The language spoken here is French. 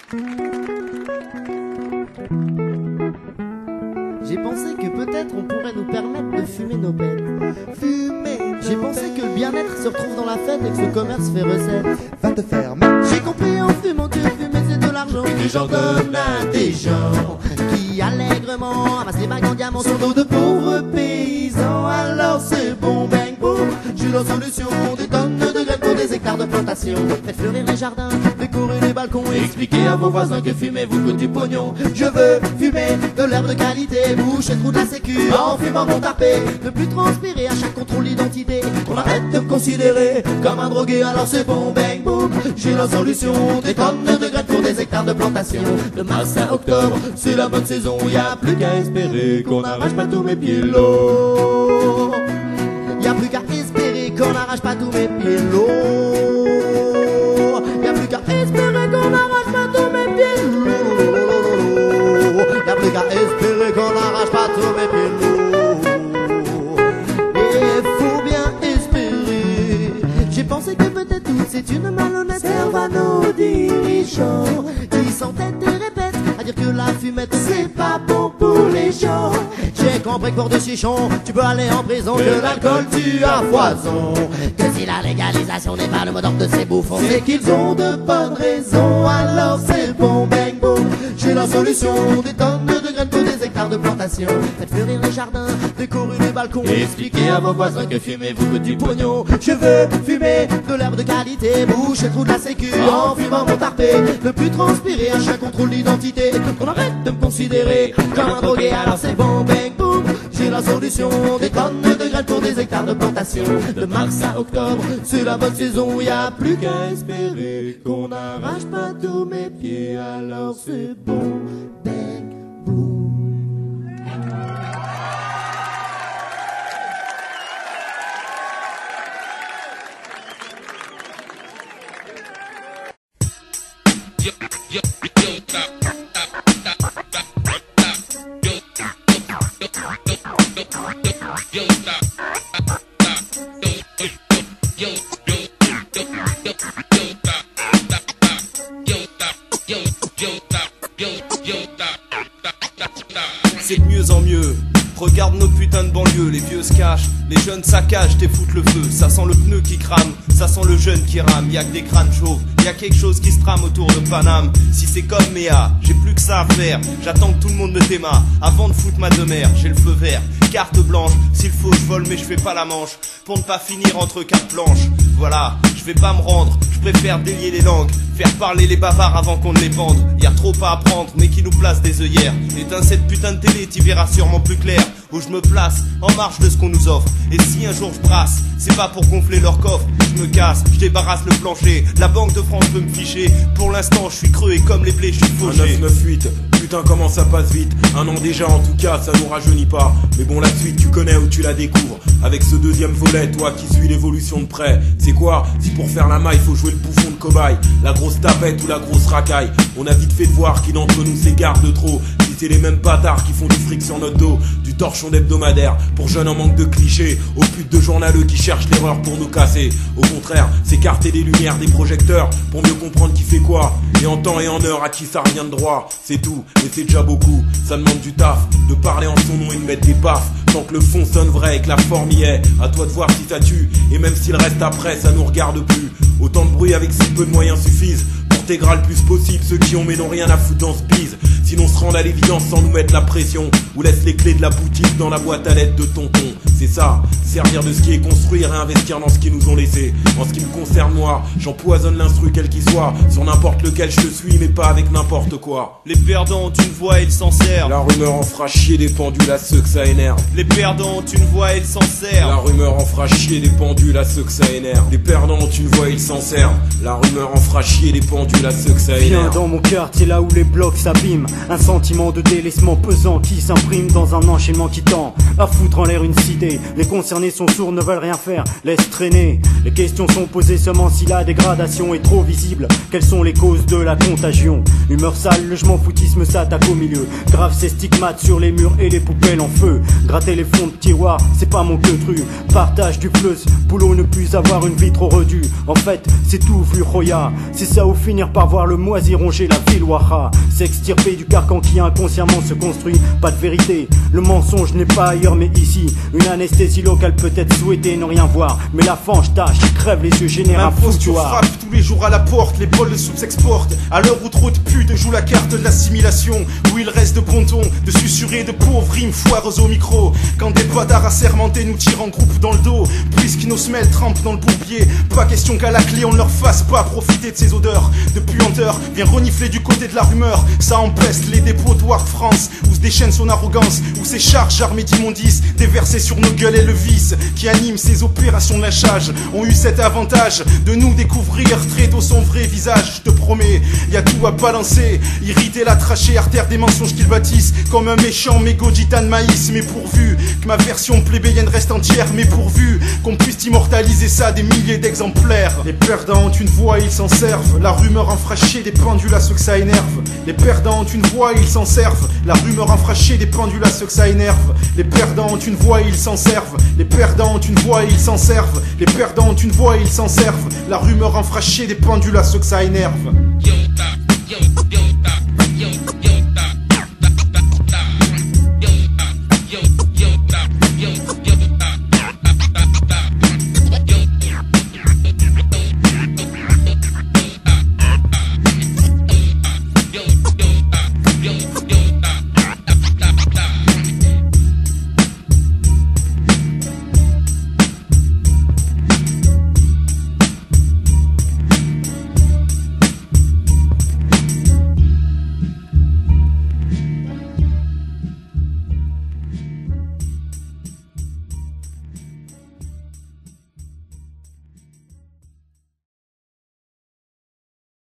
J'ai pensé que peut-être on pourrait nous permettre de fumer nos bêtes. J'ai pensé que le bien-être se retrouve dans la fête et que ce commerce fait recette. Va te faire mal. J'ai compris en fumant que fumer c'est de l'argent que les gens donnent à des gens qui allègrement amassent les bagues en diamant sur dos de pauvres paysans. Alors c'est bon, bang, boom, j'ai la solution. Des tonnes de graines pour des hectares de plantation. Faites fleurir les jardins, décorer les balcons et expliquer à vos voisins que fumer vous coûte du pognon. Je veux fumer de l'herbe de qualité, bouche et trou de la sécu en fumant mon tarpé. Ne plus transpirer à chaque contrôle d'identité. On arrête de me considérer comme un drogué, alors c'est bon, bang, boom, j'ai la solution. Des tonnes de graines pour des hectares de plantation. De mars à octobre, c'est la bonne saison. Y a plus qu'à espérer qu'on n'arrache pas tous mes pilots. Y a plus qu'à espérer qu'on n'arrache pas tous mes pilots. Y a plus qu'à espérer qu'on n'arrache pas tous mes pilots. Y a plus qu'à espérer qu'on n'arrache pas tous mes pilots. Et faut bien espérer. J'ai pensé que peut-être tout c'est une malhonnête. Serve à nos dirigeants qui s'entêtent et répètent à dire que la fumette c'est pas bon pour les gens. J'ai compris que pour des chichons tu peux aller en prison, que l'alcool tue à foison, que si la légalisation n'est pas le mot d'ordre de ces bouffons, c'est qu'ils ont de bonnes raisons. Alors c'est bon, bang, boom, j'ai la solution. Des tonnes de graines pour des hectares de plantation. Faites fleurir les jardins, décorer les balcons et expliquez à vos voisins que fumer vous coûte du pognon. Je veux fumer de l'herbe de qualité, bouche et trou de la sécu en fumant mon tarpé. Ne plus transpirer à chaque contrôle d'identité. On arrête de me considérer comme un drogué, alors c'est bon, bang, boom, j'ai la solution. Des tonnes de graines pour des hectares de plantation. De mars à octobre, c'est la bonne saison. Y a plus qu'à espérer qu'on n'arrache pas tous mes pieds, alors c'est bon, bang, boom. C'est de mieux en mieux. Regarde nos putains de banlieues, les vieux se cachent, les jeunes saccagent et foutent le feu. Ça sent le pneu qui crame, ça sent le jeune qui rame. Y'a que des crânes chauves, y'a quelque chose qui se trame autour de Paname. Si c'est comme Méa, j'ai plus que ça à faire. J'attends que tout le monde me téma avant de foutre ma demeure. J'ai le feu vert, carte blanche. S'il faut je vole mais je fais pas la manche pour ne pas finir entre quatre planches. Voilà, je vais pas me rendre, je préfère délier les langues, faire parler les bavards avant qu'on ne les pende. Y'a trop à apprendre mais qui nous place des œillères. Éteins cette putain de télé, t'y verras sûrement plus clair. Où je me place en marge de ce qu'on nous offre. Et si un jour je brasse, c'est pas pour gonfler leur coffre. Je me casse, je débarrasse le plancher. La Banque de France veut me ficher. Pour l'instant je suis creux et comme les blés je suis fauché. 998, putain comment ça passe vite. Un an déjà en tout cas ça nous rajeunit pas. Mais bon la suite tu connais ou tu la découvres. Avec ce deuxième volet, toi qui suis l'évolution de près. C'est quoi? Si pour faire la maille faut jouer le bouffon de cobaye, la grosse tapette ou la grosse racaille. On a vite fait de voir qui d'entre nous s'égare de trop. Si c'est les mêmes bâtards qui font du fric sur notre dos. Du torchon d'hebdomadaire pour jeunes en manque de clichés. Aux putes de journaleux qui cherchent l'erreur pour nous casser. Au contraire, s'écarter des lumières des projecteurs pour mieux comprendre qui fait quoi. Et en temps et en heure à qui ça revient de droit. C'est tout, mais c'est déjà beaucoup. Ça demande du taf, de parler en son nom et de mettre des baffes. Tant que le fond sonne vrai et que la forme y est. À toi de voir si ça tue. Et même s'il reste après, ça nous regarde plus. Autant de bruit avec si peu de moyens suffisent pour t'égrer le plus possible ceux qui ont mais n'ont rien à foutre dans ce bise. Sinon se rendent à l'évidence sans nous mettre la pression. Ou laisse les clés de la boutique dans la boîte à lettres de tonton. C'est ça, servir de ce qui est construit et réinvestir dans ce qu'ils nous ont laissé. En ce qui me concerne moi, j'empoisonne l'instru quel qu'il soit. Sur n'importe lequel je te suis mais pas avec n'importe quoi. Les perdants ont une voix et ils s'en servent. La rumeur en fera chier des pendules à ceux que ça énerve. Les perdants ont une voix et ils s'en servent. La rumeur en fera chier des pendules à ceux que ça énerve. Les perdants ont une voix et ils s'en servent. La rumeur en fera chier des pendules à ceux que ça énerve. Viens dans mon quartier là où les blocs s'abîment. Un sentiment de délaissement pesant qui s'imprime dans un enchaînement qui tend à foutre en l'air une cité. Les concernés sont sourds, ne veulent rien faire, laissent traîner. Les questions sont posées seulement si la dégradation est trop visible. Quelles sont les causes de la contagion? Humeur sale, le je m'en foutisme s'attaque au milieu. Grave ces stigmates sur les murs et les poubelles en feu. Gratter les fonds de tiroir, c'est pas mon queutru. Partage du plus, boulot ne puisse avoir une vie trop redue. En fait, c'est tout vu Roya. C'est ça ou finir par voir le moisi ronger la ville Waha. S'extirper du carcan qui inconsciemment se construit. Pas de vérité, le mensonge n'est pas ailleurs mais ici. Une anesthésie locale peut être souhaitée, ne rien voir. Mais la fange tâche, crève les yeux, génère un foutoir. Frappe tous les jours à la porte, les bols de soupe s'exportent. À l'heure où trop de putes jouent la carte de l'assimilation, où il reste de bon ton, de susurrer de pauvres rimes foireuses au micro. Quand des bâtards assermentés nous tirent en groupe dans le dos, puisque nos semelles trempent dans le bourbier. Pas question qu'à la clé on ne leur fasse pas profiter de ces odeurs de puanteur. Viens renifler du côté de la rumeur, ça empeste les dépôts de Ward France, où se déchaîne son arrogance, où ses charges armées d'immondices déversées sur nos gueules et le vice qui anime ces opérations de lynchage ont eu cet avantage de nous découvrir très tôt son vrai visage. Je te promets, y a tout à balancer, irriter la trachée artère des mensonges qu'ils bâtissent comme un méchant mégot gitan de maïs. Mais pourvu que ma version plébéienne reste entière, mais pourvu qu'on puisse immortaliser ça des milliers d'exemplaires. Les perdants ont une voix et ils s'en servent, la rumeur enfrachée des pendules à ceux que ça énerve. Les perdants ont une voix et ils s'en servent, la rumeur enfrachée des pendules à ceux que ça énerve. Les perdants ont une voix et ils s'en servent, les perdants ont une voix et ils s'en servent. Les perdants ont une voix et ils s'en servent, la rumeur enfrachée des pendules à ceux que ça énerve.